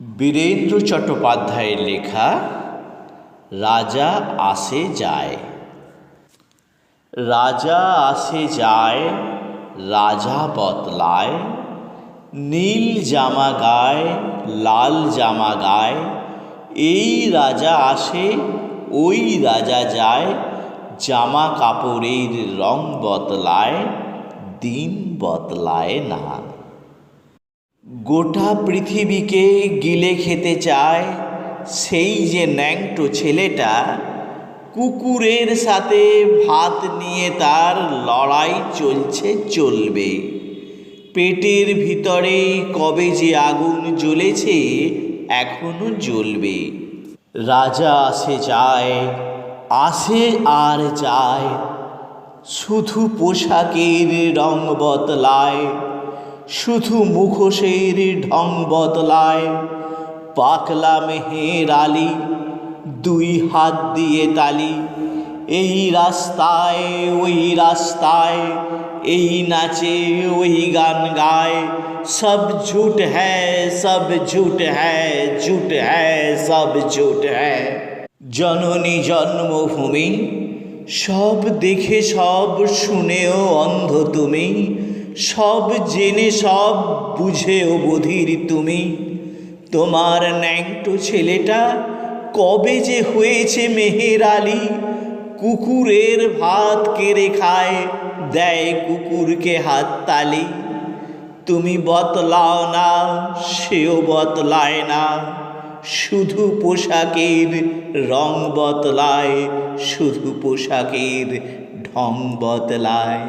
বীরেন্দ্র চট্টোপাধ্যায়ের লেখা রাজা আসে যায়। রাজা আসে যায়, রাজা বদলায়, নীল জামা গায়, লাল জামা গায়। এই রাজা আসে, ওই রাজা যায়, জামা কাপড়ের রং বদলায়, দিন বদলায় না। গোটা পৃথিবীকে গিলে খেতে চায় সেই যে ন্যাংটো ছেলেটা, কুকুরের সাথে ভাত নিয়ে তার লড়াই চলছে চলবে। পেটের ভিতরে কবে যে আগুন জ্বলেছে, এখনো জ্বলবে। রাজা আসে যায়, আসে আর যায়, শুধু পোশাকের রং বদলায়, শুধু মুখোশের ঢং বদলায়। পাকলা মেহের আলী দুই হাত দিয়ে তালি, এই রাস্তায় ওই রাস্তায়, এই নাচে ওই গান গায়। সব ঝুট হ্যায়, সব ঝুট হ্যায়, ঝুট হ্যায়, সব ঝুট হ্যায়। জননী জন্মভূমি, সব দেখে সব শুনেও অন্ধ তুমি, সব জেনে সব বুঝেও বধির তুমি। তোমার ন্যাংটো ছেলেটা কবে যে হয়েছে মেহের আলী, কুকুরের ভাত কেড়ে খায়, দেয় কুকুরকে হাততালি। তুমি বদলাও না, সেও বদলায় না, শুধু পোশাকের রং বদলায়, শুধু পোশাকের ঢং বদলায়।